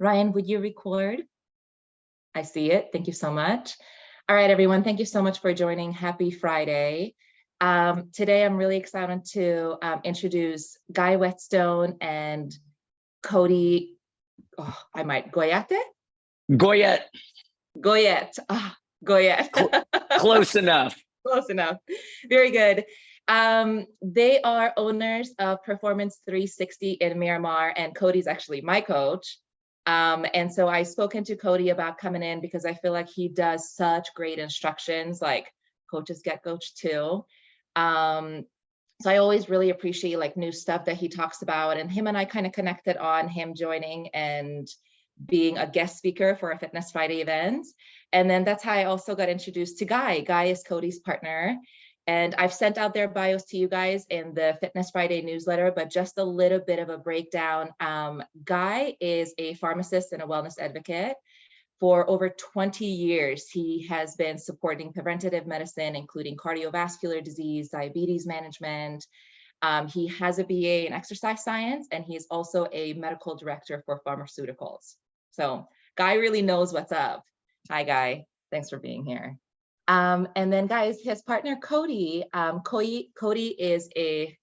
Ryan, would you record? I see it. Thank you so much. All right, everyone. Thank you so much for joining. Happy Friday. Today, I'm really excited to introduce Guy Whetstone and Cody. Oh, I might Goyette. Goyette. Goyette. Oh, Goyette. Close enough. Close enough. Very good. They are owners of Performance 360 in Miramar, and Cody's actually my coach. And so I've spoken to Cody about coming in because I feel like he does such great instructions, like coaches get coached too. So I always really appreciate like new stuff that he talks about, and him and I kind of connected on him joining and being a guest speaker for a Fitness Friday event. And then that's how I also got introduced to Guy. Guy is Cody's partner. And I've sent out their bios to you guys in the Fitness Friday newsletter, but just a little bit of a breakdown. Guy is a pharmacist and a wellness advocate. For over 20 years, he has been supporting preventative medicine, including cardiovascular disease, diabetes management. He has a BA in exercise science, and he's also a medical director for pharmaceuticals. So Guy really knows what's up. Hi, Guy. Thanks for being here. And then guys, his partner, Cody, Cody is a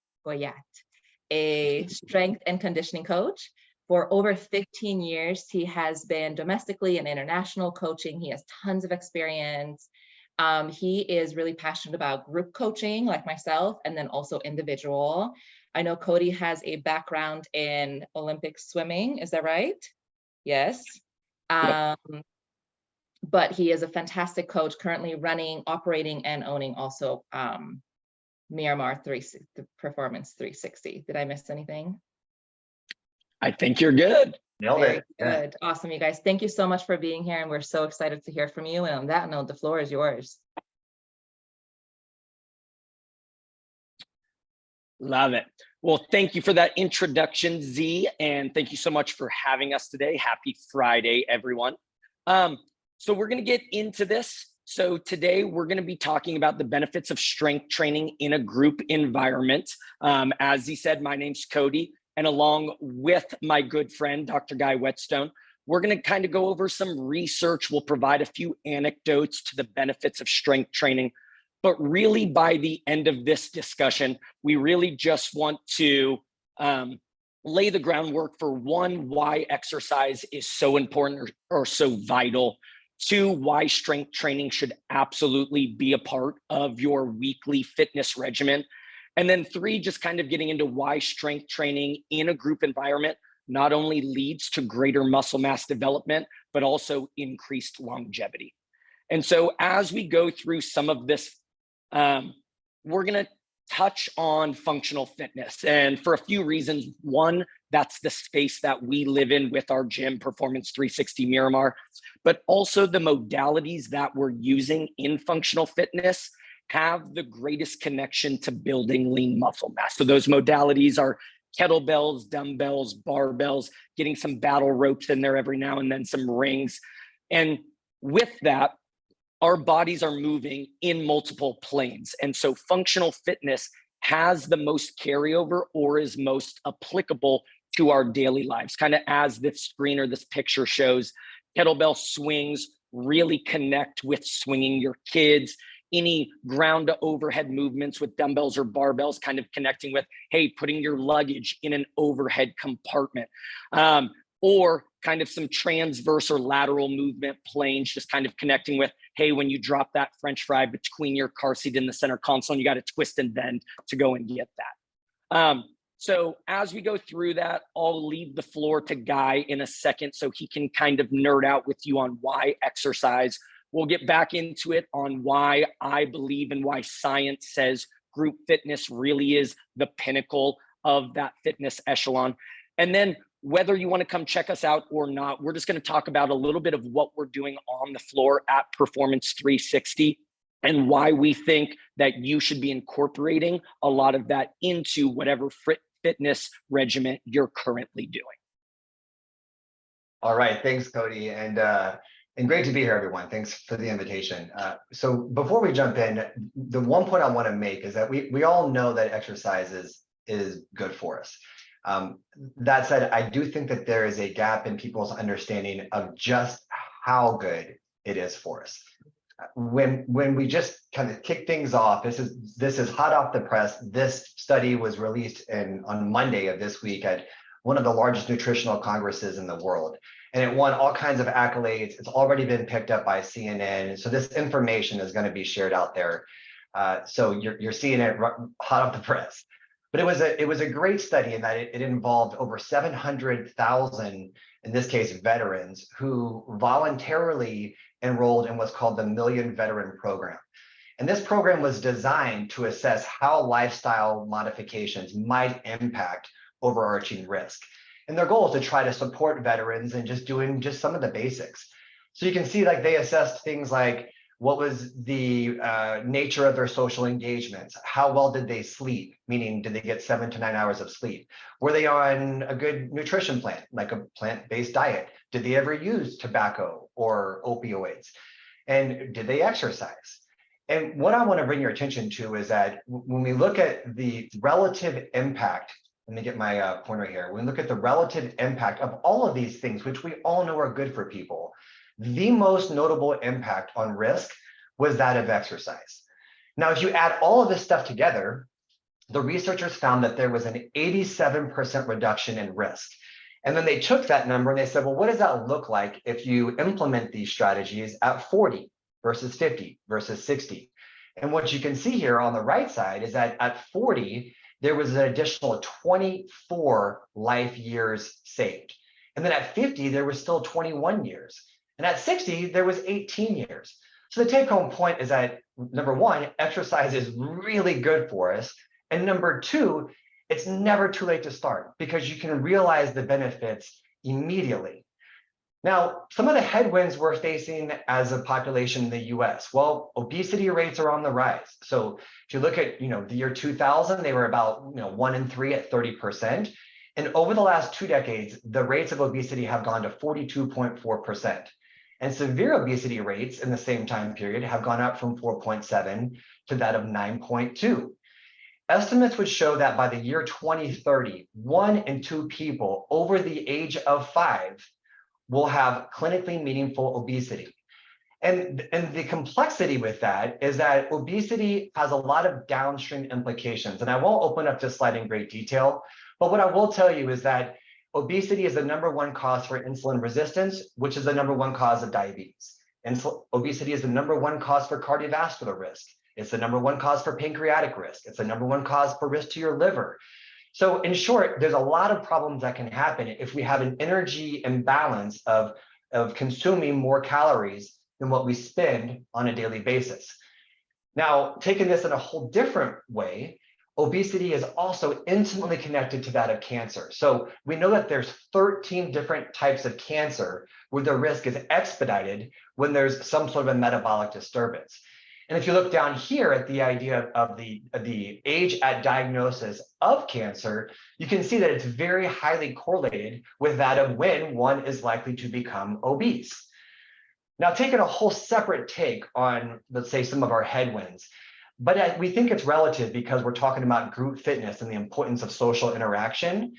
strength and conditioning coach. For over 15 years, he has been domestically and international coaching. He has tons of experience. He is really passionate about group coaching like myself, and then also individual. I know Cody has a background in Olympic swimming. Is that right? Yes. Yep. But he is a fantastic coach, currently running, operating, and owning also Miramar Performance 360. Did I miss anything? I think you're good. Nailed Very it. good. Yeah. Awesome, you guys. Thank you so much for being here, and we're so excited to hear from you. And on that note, the floor is yours. Love it. Well, thank you for that introduction, Z, and thank you so much for having us today. Happy Friday, everyone. So we're going to get into this. So today we're going to be talking about the benefits of strength training in a group environment. As Z said, my name's Cody, and along with my good friend, Dr. Guy Whetstone, we're going to kind of go over some research. We'll provide a few anecdotes to the benefits of strength training. But really, by the end of this discussion, we really just want to lay the groundwork for one, why exercise is so important or so vital. Two, why strength training should absolutely be a part of your weekly fitness regimen. And then three, just kind of getting into why strength training in a group environment not only leads to greater muscle mass development, but also increased longevity. And so as we go through some of this, we're going to touch on functional fitness, and for a few reasons. One, that's the space that we live in with our gym, Performance 360 Miramar, but also the modalities that we're using in functional fitness have the greatest connection to building lean muscle mass. So those modalities are kettlebells, dumbbells, barbells, getting some battle ropes in there every now and then, some rings. And with that, our bodies are moving in multiple planes. And so functional fitness has the most carryover or is most applicable to our daily lives. Kind of as this screen or this picture shows, kettlebell swings really connect with swinging your kids. Any ground to overhead movements with dumbbells or barbells kind of connecting with, hey, putting your luggage in an overhead compartment. Or kind of some transverse or lateral movement planes, just kind of connecting with, hey, when you drop that French fry between your car seat and the center console, and you got to twist and bend to go and get that. So as we go through that, I'll leave the floor to Guy in a second so he can kind of nerd out with you on why exercise. We'll get back into it on why I believe and why science says group fitness really is the pinnacle of that fitness echelon. And then whether you want to come check us out or not, we're just going to talk about a little bit of what we're doing on the floor at Performance 360 and why we think that you should be incorporating a lot of that into whatever fitness regimen you're currently doing. All right, thanks, Cody, and great to be here, everyone. Thanks for the invitation. So before we jump in, the one point I want to make is that we all know that exercise is good for us. That said, I do think that there is a gap in people's understanding of just how good it is for us. When we just kind of kick things off, this is hot off the press. This study was released on Monday of this week at one of the largest nutritional congresses in the world, and it won all kinds of accolades. It's already been picked up by CNN, so this information is going to be shared out there. So you're seeing it hot off the press. But it was a great study in that it involved over 700,000, in this case, veterans who voluntarily enrolled in what's called the Million Veteran Program. And this program was designed to assess how lifestyle modifications might impact overarching risk. And their goal is to try to support veterans and doing some of the basics. So you can see like they assessed things like what was the nature of their social engagements? How well did they sleep? Meaning, did they get 7 to 9 hours of sleep? Were they on a good nutrition plan, like a plant-based diet? Did they ever use tobacco or opioids? And did they exercise? And what I want to bring your attention to is that when we look at the relative impact, let me get my pointer here. When we look at the relative impact of all of these things, which we all know are good for people, the most notable impact on risk was that of exercise. Now, if you add all of this stuff together, the researchers found that there was an 87% reduction in risk. And then they took that number and they said, well, what does that look like if you implement these strategies at 40 versus 50 versus 60? And what you can see here on the right side is that at 40, there was an additional 24 life years saved. And then at 50, there was still 21 years. And at 60, there was 18 years. So the take-home point is that, number one, exercise is really good for us. And number two, it's never too late to start because you can realize the benefits immediately. Now, some of the headwinds we're facing as a population in the US, well, obesity rates are on the rise. So if you look at, the year 2000, they were about, 1 in 3 at 30%. And over the last 2 decades, the rates of obesity have gone to 42.4%. And severe obesity rates in the same time period have gone up from 4.7 to that of 9.2. Estimates would show that by the year 2030, 1 in 2 people over the age of 5 will have clinically meaningful obesity. And the complexity with that is that obesity has a lot of downstream implications. And I won't open up this slide in great detail, but what I will tell you is that obesity is the #1 cause for insulin resistance, which is the #1 cause of diabetes. And obesity is the #1 cause for cardiovascular risk. It's the #1 cause for pancreatic risk. It's the #1 cause for risk to your liver. So in short, there's a lot of problems that can happen if we have an energy imbalance of consuming more calories than what we spend on a daily basis. Now, taking this in a whole different way, obesity is also intimately connected to that of cancer. So we know that there's 13 different types of cancer where the risk is expedited when there's some sort of a metabolic disturbance. And if you look down here at the idea of the age at diagnosis of cancer, you can see that it's very highly correlated with that of when one is likely to become obese. Now, taking a whole separate take on, let's say, some of our headwinds, but we think it's relative because we're talking about group fitness and the importance of social interaction,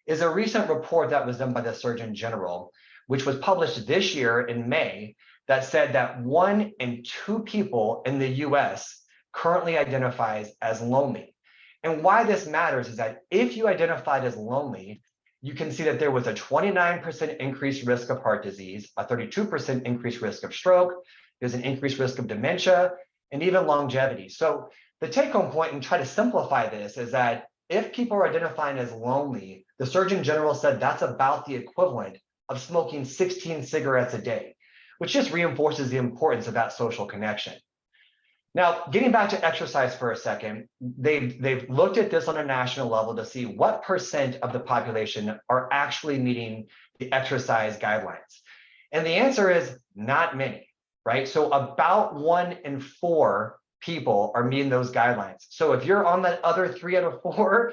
is a recent report that was done by the Surgeon General, which was published this year in May, that said that 1 in 2 people in the US currently identifies as lonely. And why this matters is that if you identified as lonely, you can see that there was a 29% increased risk of heart disease, a 32% increased risk of stroke, there's an increased risk of dementia, and even longevity. So the take-home point, and try to simplify this, is that if people are identifying as lonely, the Surgeon General said that's about the equivalent of smoking 16 cigarettes a day, which just reinforces the importance of that social connection. Now, getting back to exercise for a second, they've looked at this on a national level to see what % of the population are actually meeting the exercise guidelines. And the answer is not many, right? So about 1 in 4 people are meeting those guidelines. So if you're on the other 3 out of 4,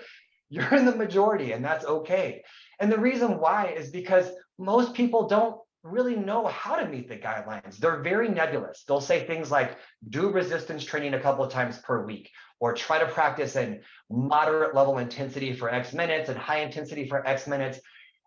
you're in the majority, and that's okay. And the reason why is because most people don't really know how to meet the guidelines. They're very nebulous. They'll say things like, do resistance training a couple of times per week, or try to practice in moderate level intensity for X minutes and high intensity for X minutes.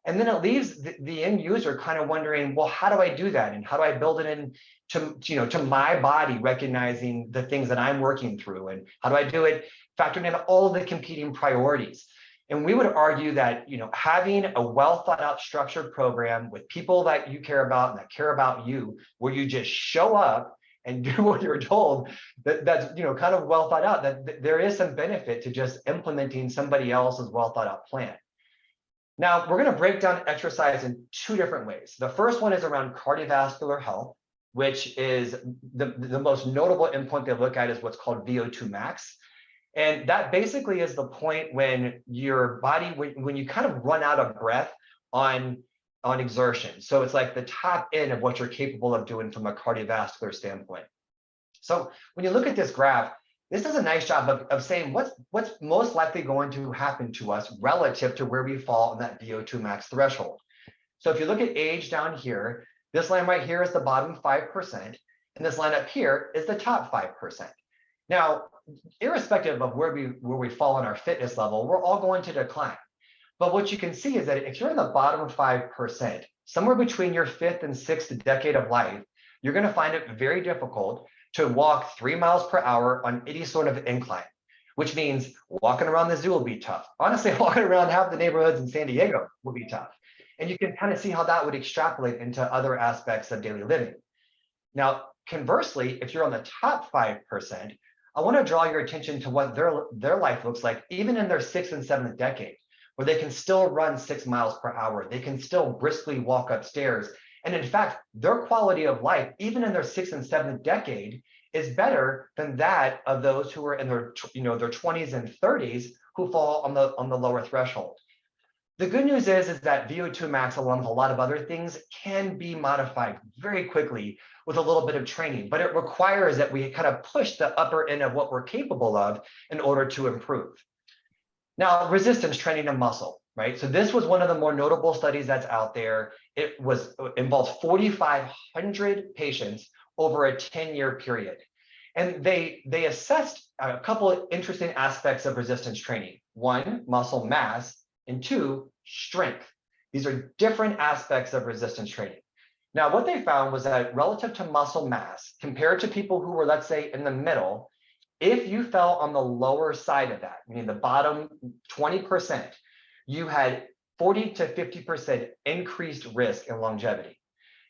And then it leaves the end user kind of wondering, well, how do I do that? And how do I build it in to my body, recognizing the things that I'm working through? And how do I do it, factoring in all the competing priorities? And we would argue that, having a well thought out structured program with people that you care about and that care about you, where you just show up and do what you're told, that's kind of well thought out, that there is some benefit to just implementing somebody else's well thought out plan. Now, we're going to break down exercise in two different ways. The first one is around cardiovascular health, which is the most notable endpoint they look at is what's called VO2 max. And that basically is the point when your body, when you kind of run out of breath on exertion. So it's like the top end of what you're capable of doing from a cardiovascular standpoint. So when you look at this graph, this does a nice job of saying what's most likely going to happen to us relative to where we fall on that VO2 max threshold. So if you look at age down here, this line right here is the bottom 5%, and this line up here is the top 5%. Now, irrespective of where we fall on our fitness level, we're all going to decline. But what you can see is that if you're in the bottom 5%, somewhere between your 5th and 6th decade of life, you're going to find it very difficult to walk 3 miles per hour on any sort of incline, which means walking around the zoo will be tough. Honestly, walking around half the neighborhoods in San Diego will be tough. And you can kind of see how that would extrapolate into other aspects of daily living. Now, conversely, if you're on the top 5%, I want to draw your attention to what their life looks like, even in their 6th and 7th decade, where they can still run 6 miles per hour. They can still briskly walk upstairs. And in fact, their quality of life, even in their 6th and 7th decade, is better than that of those who are in their 20s and 30s who fall on the lower threshold. The good news is that VO2 max, along with a lot of other things, can be modified very quickly with a little bit of training, but it requires that we kind of push the upper end of what we're capable of in order to improve. Now, resistance training and muscle, right? So this was one of the more notable studies that's out there. It involved 4,500 patients over a 10-year period. And they assessed a couple of interesting aspects of resistance training. One, muscle mass, and two, strength. These are different aspects of resistance training. Now, what they found was that relative to muscle mass, compared to people who were, let's say, in the middle, if you fell on the lower side of that, meaning the bottom 20%, you had 40 to 50% increased risk in longevity.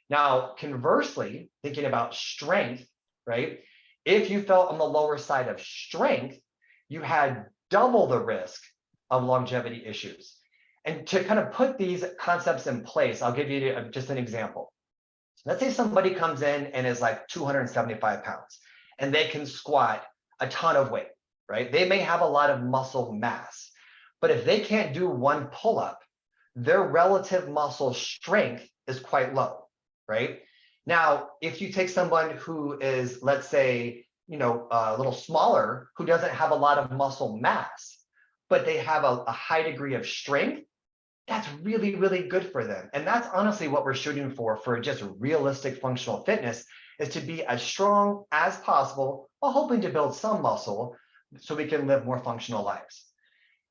Now, conversely, thinking about strength, right? If you fell on the lower side of strength, you had double the risk of longevity issues. And to kind of put these concepts in place, I'll give you just an example. Let's say somebody comes in and is like 275 pounds and they can squat a ton of weight, right? They may have a lot of muscle mass, but if they can't do one pull-up, their relative muscle strength is quite low, right? Now, if you take someone who is, let's say, a little smaller, who doesn't have a lot of muscle mass, but they have a high degree of strength, that's really, really good for them. And that's honestly what we're shooting for just realistic functional fitness, is to be as strong as possible while hoping to build some muscle so we can live more functional lives.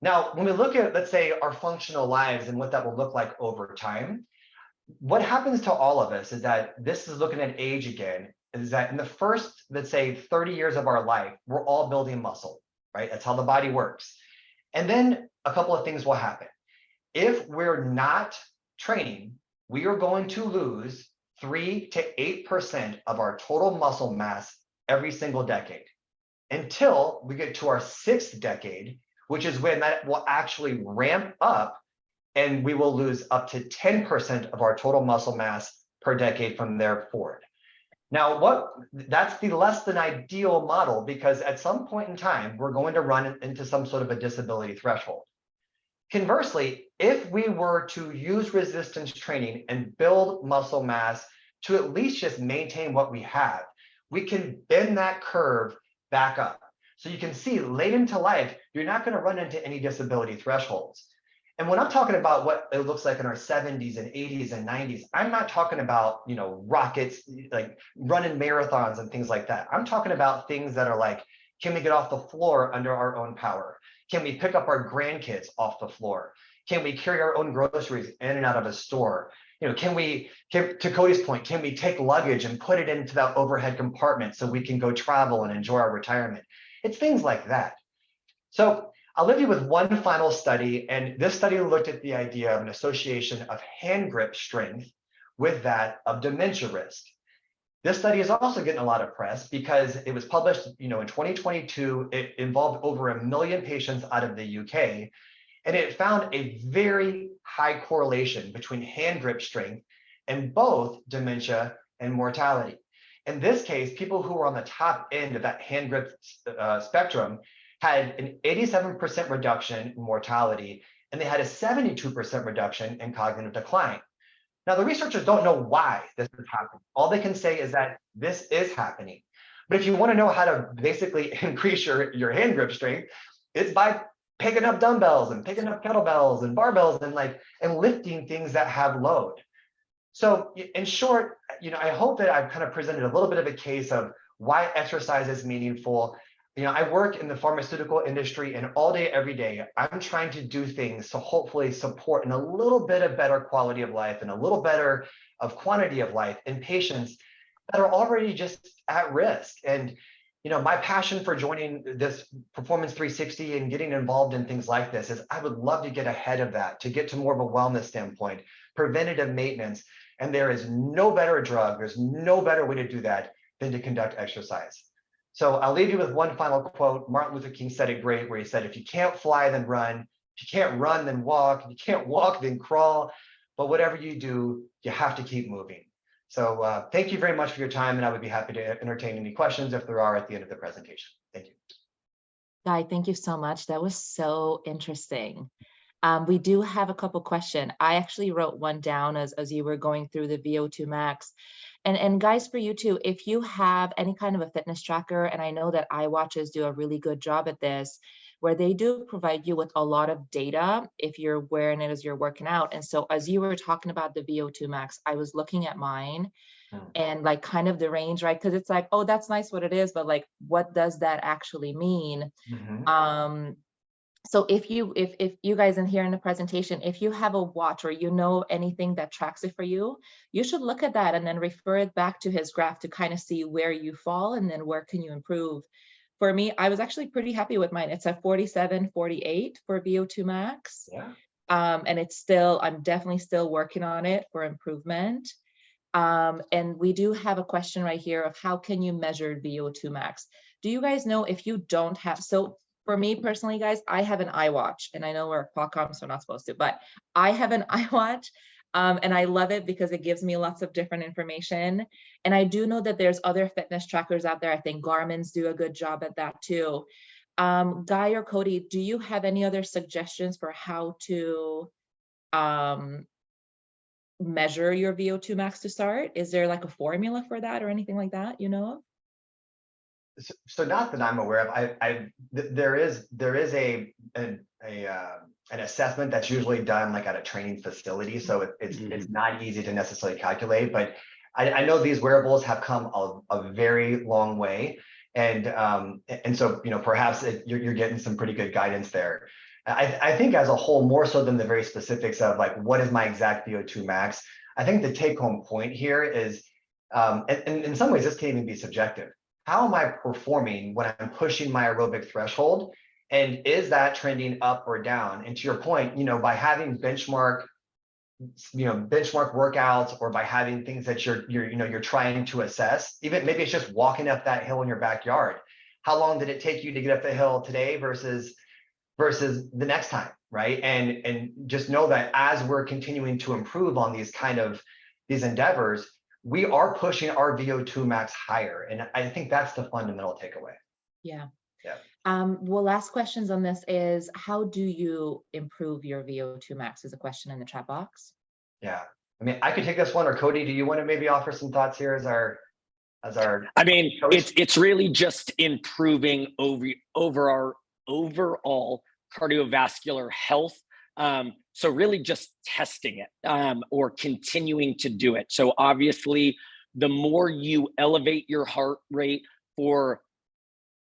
Now, when we look at, let's say, our functional lives and what that will look like over time, what happens to all of us is that this is looking at age again, is that in the first, let's say, 30 years of our life, we're all building muscle, right? That's how the body works. And then a couple of things will happen. If we're not training, we are going to lose 3 to 8% of our total muscle mass every single decade until we get to our 6th decade, which is when that will actually ramp up and we will lose up to 10% of our total muscle mass per decade from there forward. Now, that's the less than ideal model, because at some point in time, we're going to run into some sort of a disability threshold. Conversely, if we were to use resistance training and build muscle mass to at least just maintain what we have, we can bend that curve back up. So you can see late into life, you're not going to run into any disability thresholds. And when I'm talking about what it looks like in our 70s and 80s and 90s, I'm not talking about, rockets, like running marathons and things like that. I'm talking about things that are like, can we get off the floor under our own power? Can we pick up our grandkids off the floor? Can we carry our own groceries in and out of a store? To Cody's point, can we take luggage and put it into that overhead compartment so we can go travel and enjoy our retirement? It's things like that. So I'll leave you with one final study, and this study looked at the idea of an association of hand grip strength with that of dementia risk. This study is also getting a lot of press because it was published, in 2022. It involved over 1 million patients out of the UK, and it found a very high correlation between hand grip strength and both dementia and mortality. In this case, people who were on the top end of that hand grip spectrum had an 87% reduction in mortality, and they had a 72% reduction in cognitive decline. Now, the researchers don't know why this is happening. All they can say is that this is happening. But if you want to know how to basically increase your hand grip strength, it's by picking up dumbbells and picking up kettlebells and barbells and lifting things that have load. So in short, I hope that I've kind of presented a little bit of a case of why exercise is meaningful. I work in the pharmaceutical industry, and all day, every day, I'm trying to do things to hopefully support in a little bit of better quality of life and a little better of quantity of life in patients that are already just at risk. And, my passion for joining this Performance 360 and getting involved in things like this is I would love to get ahead of that, to get to more of a wellness standpoint, preventative maintenance. And there is no better drug, there's no better way to do that than to conduct exercise. So I'll leave you with one final quote. Martin Luther King said it great, where he said, if you can't fly, then run. If you can't run, then walk. If you can't walk, then crawl. But whatever you do, you have to keep moving. So thank you very much for your time, and I would be happy to entertain any questions if there are at the end of the presentation. Thank you. Guy, thank you so much. That was so interesting. We do have a couple questions. I actually wrote one down as you were going through the VO2 max. And guys, for you too, if you have any kind of a fitness tracker, and I know that iWatches do a really good job at this, where they do provide you with a lot of data if you're wearing it as you're working out. And so as you were talking about the VO2 max, I was looking at mine and kind of the range, right? Because it's like, oh, that's nice what it is, but what does that actually mean? So if you guys in here in the presentation, if you have a watch or anything that tracks it for you, you should look at that and then refer it back to his graph to kind of see where you fall and then where can you improve. For me, I was actually pretty happy with mine. It's at 47, 48 for VO2 max. Yeah. And I'm definitely still working on it for improvement. And we do have a question right here of how can you measure VO2 max? Do you guys know if you don't have, so for me personally, guys, I have an iWatch, and I know we're Qualcomm, so we're not supposed to, but I have an iWatch, and I love it because it gives me lots of different information. And I do know that there's other fitness trackers out there. I think Garmin's do a good job at that too. Guy or Cody, do you have any other suggestions for how to measure your VO2 max to start? Is there a formula for that or anything like that, So not that I'm aware of. There is an assessment that's usually done at a training facility, so it's not easy to necessarily calculate. But I know these wearables have come a very long way, and so perhaps you're getting some pretty good guidance there. I think as a whole, more so than the very specifics of what is my exact VO2 max. I think the take-home point here is, and in some ways this can even be subjective. How am I performing when I'm pushing my aerobic threshold? And is that trending up or down? And to your point, by having benchmark workouts, or by having things that you're trying to assess, even maybe it's just walking up that hill in your backyard. How long did it take you to get up the hill today versus the next time, right? And just know that as we're continuing to improve on these endeavors, we are pushing our VO2 max higher. And I think that's the fundamental takeaway. Yeah. Yeah. Well, last questions on this is, how do you improve your VO2 max is a question in the chat box. Yeah. I mean, I could take this one, or Cody, do you want to maybe offer some thoughts here as our I mean, coach? it's really just improving over our overall cardiovascular health. So really just testing it or continuing to do it. So obviously, the more you elevate your heart rate for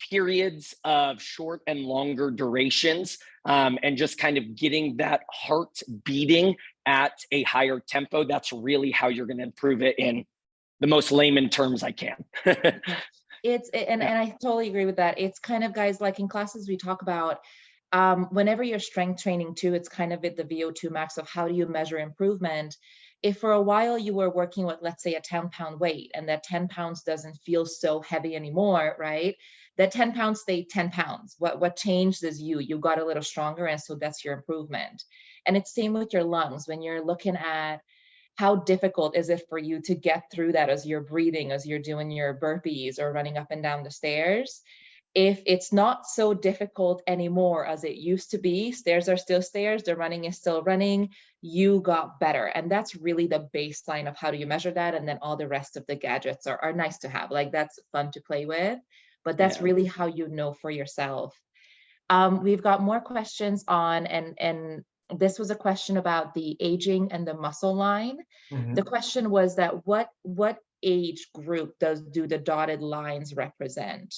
periods of short and longer durations, and just kind of getting that heart beating at a higher tempo, that's really how you're going to improve it in the most layman terms I can. And I totally agree with that. It's kind of, guys, like in classes we talk about, whenever you're strength training too, it's kind of at the VO2 max of how do you measure improvement. If for a while you were working with, let's say, a 10-pound weight, and that 10 pounds doesn't feel so heavy anymore, right? That 10 pounds stayed 10 pounds. What changed is you got a little stronger, and so that's your improvement. And it's same with your lungs. When you're looking at how difficult is it for you to get through that as you're breathing, as you're doing your burpees or running up and down the stairs. If it's not so difficult anymore as it used to be, stairs are still stairs, the running is still running, you got better. And that's really the baseline of how do you measure that. And then all the rest of the gadgets are nice to have. Like, that's fun to play with, but that's really how you know for yourself. We've got more questions on, and this was a question about the aging and the muscle line. The question was that what age group do the dotted lines represent?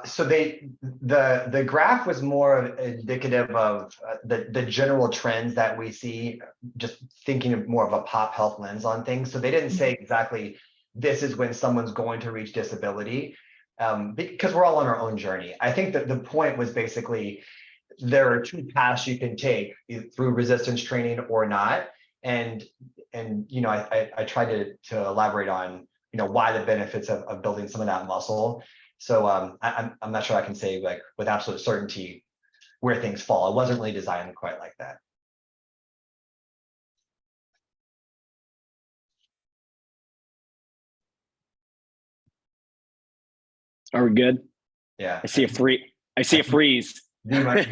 So the graph was more indicative of the general trends that we see, just thinking of more of a pop health lens on things. So they didn't say exactly this is when someone's going to reach disability, because we're all on our own journey. I think that the point was basically there are two paths you can take, through resistance training or not. And you know, I tried to elaborate on, you know, why the benefits of building some of that muscle. So I'm not sure I can say like with absolute certainty where things fall. It wasn't really designed quite like that. Are we good? Yeah. I see a freeze. Sorry.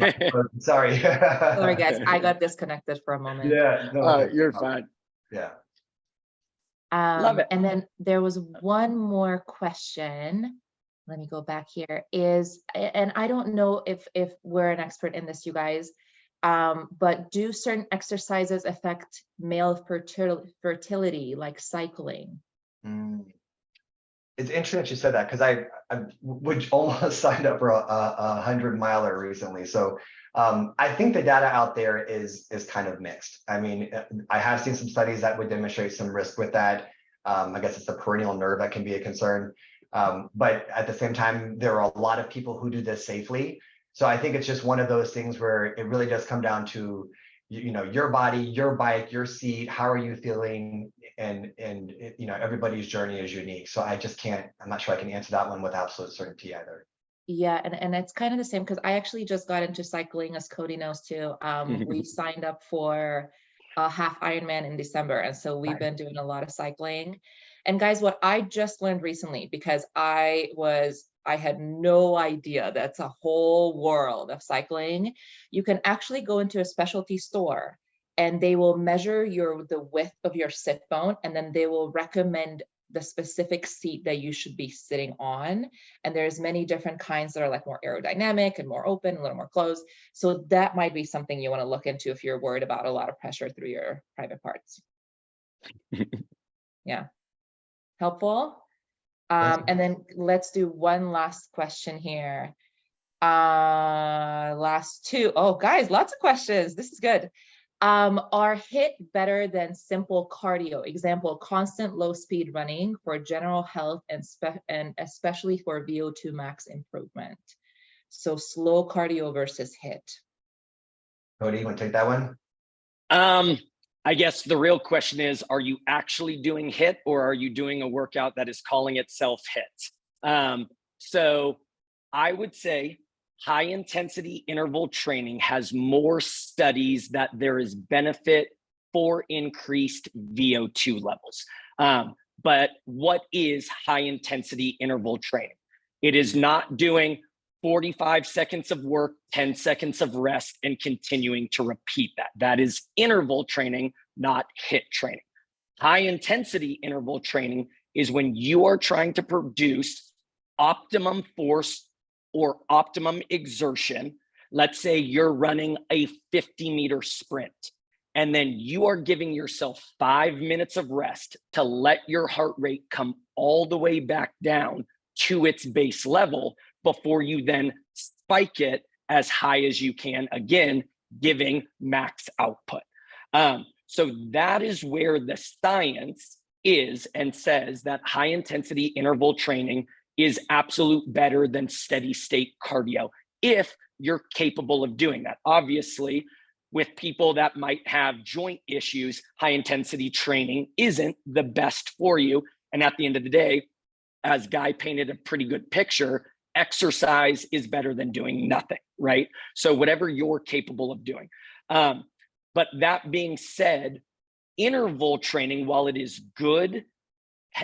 Sorry, guys, I got disconnected for a moment. Yeah. No, You're fine. yeah. Love it. And then there was one more question. Let me go back here. And I don't know if we're an expert in this, you guys, but do certain exercises affect male fertility, like cycling? It's interesting that you said that, because I would almost signed up for a 100-miler recently. So I think the data out there is kind of mixed. I mean, I have seen some studies that would demonstrate some risk with that. I guess it's the perennial nerve that can be a concern. But at the same time, there are a lot of people who do this safely. So I think it's just one of those things where it really does come down to, you know, your body, your bike, your seat, how are you feeling? And you know, everybody's journey is unique. So I'm not sure I can answer that one with absolute certainty either. Yeah, and it's kind of the same, because I actually just got into cycling, as Cody knows too. We signed up for a half Ironman in December, and so we've been doing a lot of cycling. And guys, what I just learned recently, because I had no idea that's a whole world of cycling. You can actually go into a specialty store and they will measure the width of your sit bone, and then they will recommend the specific seat that you should be sitting on. And there's many different kinds that are like more aerodynamic and more open, a little more closed. So that might be something you want to look into if you're worried about a lot of pressure through your private parts. Yeah. Helpful? And then let's do one last question here. Last two. Oh, guys, lots of questions. This is good. Are HIIT better than simple cardio? Example, constant low speed running for general health and especially for VO2 max improvement. So slow cardio versus HIIT. Cody, you want to take that one? I guess the real question is, are you actually doing HIIT, or are you doing a workout that is calling itself HIIT? So I would say high intensity interval training has more studies that there is benefit for increased VO2 levels. But what is high intensity interval training? It is not doing 45 seconds of work, 10 seconds of rest, and continuing to repeat that. That is interval training, not HIIT training. High intensity interval training is when you are trying to produce optimum force or optimum exertion Let's say you're running a 50-meter sprint, and then you are giving yourself 5 minutes of rest to let your heart rate come all the way back down to its base level before you then spike it as high as you can, again, giving max output. So that is where the science is and says that high intensity interval training is absolute better than steady state cardio if you're capable of doing that. Obviously, with people that might have joint issues, high intensity training isn't the best for you. And at the end of the day, as Guy painted a pretty good picture, exercise is better than doing nothing, right? So whatever you're capable of doing. But that being said, interval training, while it is good,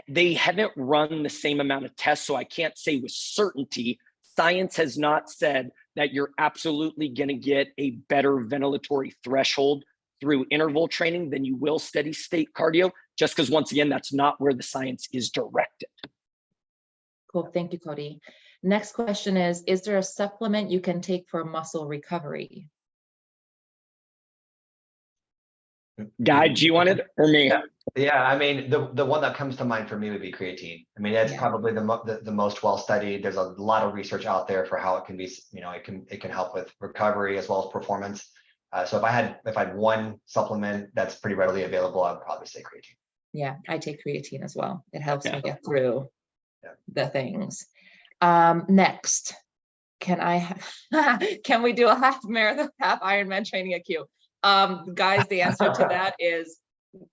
they haven't run the same amount of tests. So I can't say with certainty, science has not said that you're absolutely going to get a better ventilatory threshold through interval training than you will steady state cardio, just because once again, that's not where the science is directed. Cool, thank you, Cody. Next question is there a supplement you can take for muscle recovery? Guy, do you want it or me? Yeah, I mean, the one that comes to mind for me would be creatine. I mean, that's probably the most well studied. There's a lot of research out there for how it can be, it can help with recovery as well as performance. So if I had one supplement that's pretty readily available, I would probably say creatine. Yeah, I take creatine as well. It helps me get through the things. Next, can we do a half marathon, half Ironman training at Q? Guys, the answer to that is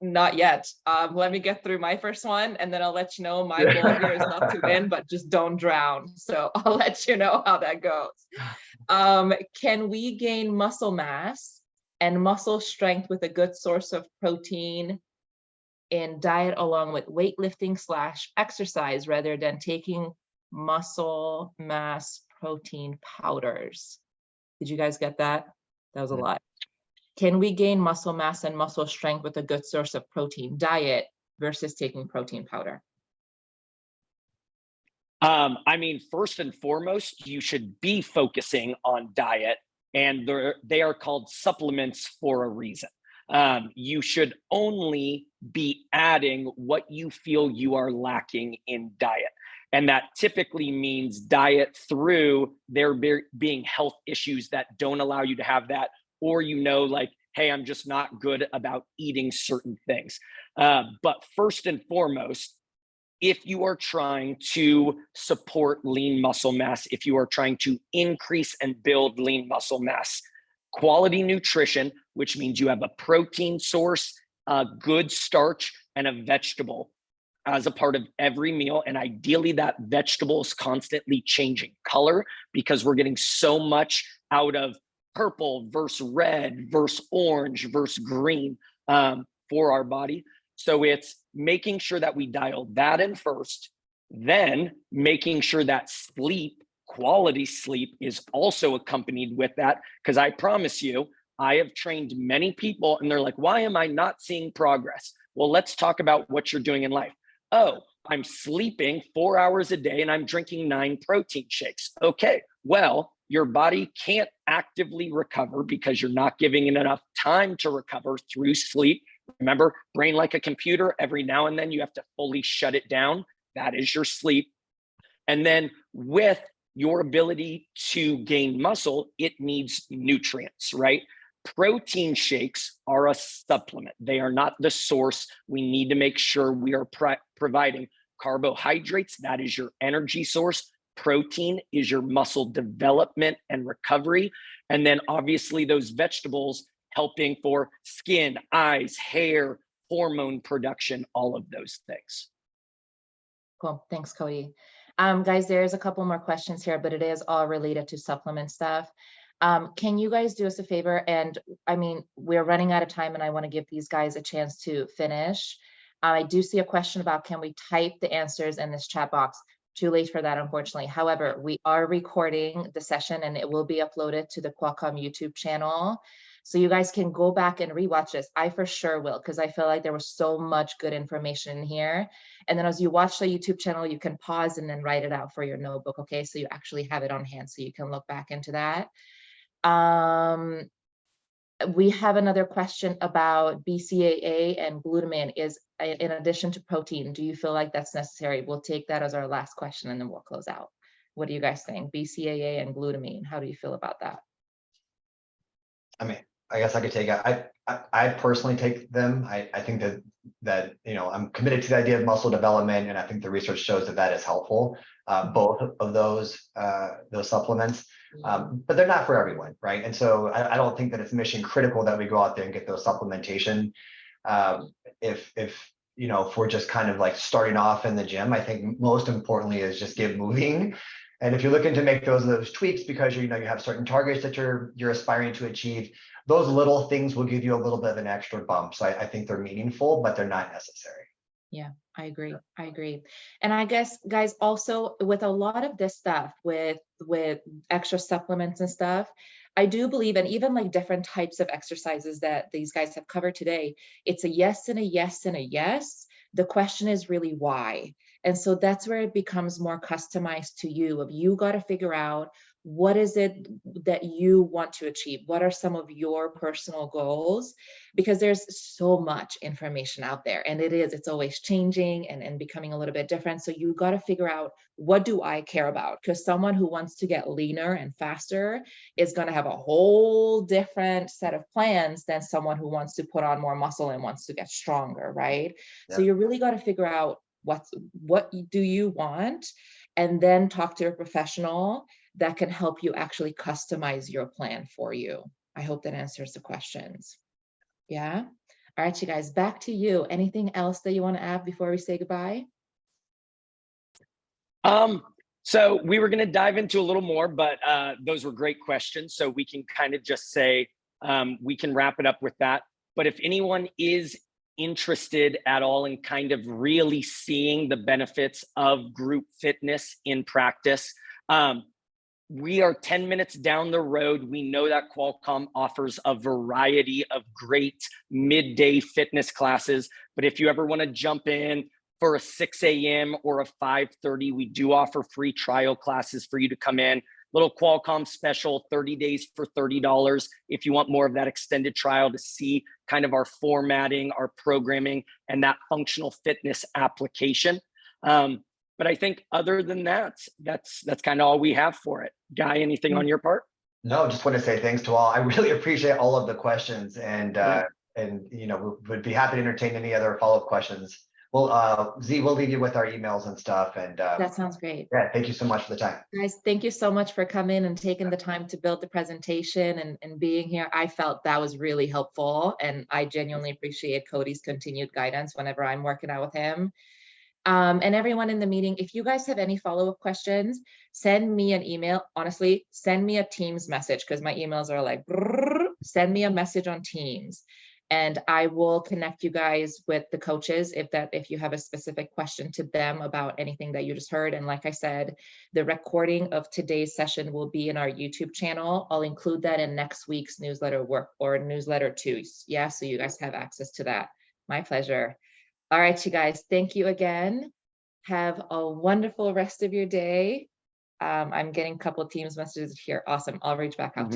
not yet. Let me get through my first one, and then I'll let you know my goal here is not to win, but just don't drown. So I'll let you know how that goes. Can we gain muscle mass and muscle strength with a good source of protein in diet along with weightlifting / exercise rather than taking muscle mass protein powders? Did you guys get that? That was a lot. Can we gain muscle mass and muscle strength with a good source of protein diet versus taking protein powder? I mean, first and foremost, you should be focusing on diet, and they are called supplements for a reason. You should only be adding what you feel you are lacking in diet. And that typically means diet through there being health issues that don't allow you to have that, or like, hey, I'm just not good about eating certain things. But first and foremost, if you are trying to support lean muscle mass, if you are trying to increase and build lean muscle mass, quality nutrition, which means you have a protein source, a good starch, and a vegetable as a part of every meal. And ideally that vegetable is constantly changing color because we're getting so much out of purple versus red versus orange versus green for our body. So it's making sure that we dial that in first, then making sure that quality sleep is also accompanied with that. Because I promise you, I have trained many people and they're like, why am I not seeing progress? Well, let's talk about what you're doing in life. Oh, I'm sleeping 4 hours a day and I'm drinking 9 protein shakes. Okay, well, your body can't actively recover because you're not giving it enough time to recover through sleep. Remember, brain like a computer, every now and then you have to fully shut it down. That is your sleep. And then with your ability to gain muscle, it needs nutrients, right? Protein shakes are a supplement. They are not the source. We need to make sure we are providing carbohydrates. That is your energy source. Protein is your muscle development and recovery. And then obviously those vegetables helping for skin, eyes, hair, hormone production, all of those things. Cool, thanks, Cody. Guys, there's a couple more questions here, but it is all related to supplement stuff. Can you guys do us a favor? And I mean, we're running out of time and I want to give these guys a chance to finish. I do see a question about, can we type the answers in this chat box? Too late for that, unfortunately. However, we are recording the session and it will be uploaded to the Qualcomm YouTube channel. So you guys can go back and rewatch this. I for sure will, because I feel like there was so much good information in here. And then as you watch the YouTube channel, you can pause and then write it out for your notebook, okay? So you actually have it on hand so you can look back into that. We have another question about BCAA and glutamine is in addition to protein. Do you feel like that's necessary? We'll take that as our last question and then we'll close out. What do you guys think? BCAA and glutamine, how do you feel about that? I mean, I guess I could take it. I personally take them. I think that I'm committed to the idea of muscle development, and I think the research shows that is helpful. Both of those supplements, but they're not for everyone, right? And so I don't think that it's mission critical that we go out there and get those supplementation. If we're just kind of like starting off in the gym, I think most importantly is just get moving. And if you're looking to make those tweaks because you have certain targets that you're aspiring to achieve, those little things will give you a little bit of an extra bump. So I think they're meaningful, but they're not necessary. Yeah, I agree. I agree. And I guess, guys, also with a lot of this stuff, with extra supplements and stuff, I do believe, and even like different types of exercises that these guys have covered today, it's a yes and a yes and a yes. The question is really why. And so that's where it becomes more customized to you. You got to figure out what is it that you want to achieve? What are some of your personal goals? Because there's so much information out there, and it's always changing and becoming a little bit different. So you got to figure out, what do I care about? Because someone who wants to get leaner and faster is going to have a whole different set of plans than someone who wants to put on more muscle and wants to get stronger, right? Yeah. So you really got to figure out what do you want, and then talk to a professional that can help you actually customize your plan for you. I hope that answers the questions. Yeah. All right, you guys, back to you. Anything else that you want to add before we say goodbye? So we were going to dive into a little more, but those were great questions. So we can kind of just say, we can wrap it up with that. But if anyone is interested at all in kind of really seeing the benefits of group fitness in practice, we are 10 minutes down the road. We know that Qualcomm offers a variety of great midday fitness classes, but if you ever want to jump in for a 6 a.m. or a 5:30, we do offer free trial classes for you to come in. Little Qualcomm special, 30 days for $30 if you want more of that extended trial to see kind of our formatting, our programming, and that functional fitness application. But I think other than that, that's kind of all we have for it. Guy, anything on your part? No, just want to say thanks to all. I really appreciate all of the questions, and would be happy to entertain any other follow-up questions. Well, Z, we'll leave you with our emails and stuff. And that sounds great. Yeah, thank you so much for the time. Guys, thank you so much for coming and taking the time to build the presentation and being here. I felt that was really helpful, and I genuinely appreciate Cody's continued guidance whenever I'm working out with him. And everyone in the meeting, if you guys have any follow-up questions, send me an email. Honestly, send me a Teams message, because my emails are like, send me a message on Teams. And I will connect you guys with the coaches if you have a specific question to them about anything that you just heard. And like I said, the recording of today's session will be in our YouTube channel. I'll include that in next week's newsletter newsletter too. Yeah, so you guys have access to that. My pleasure. All right, you guys, thank you again. Have a wonderful rest of your day. I'm getting a couple of Teams messages here. Awesome. I'll reach back out to you.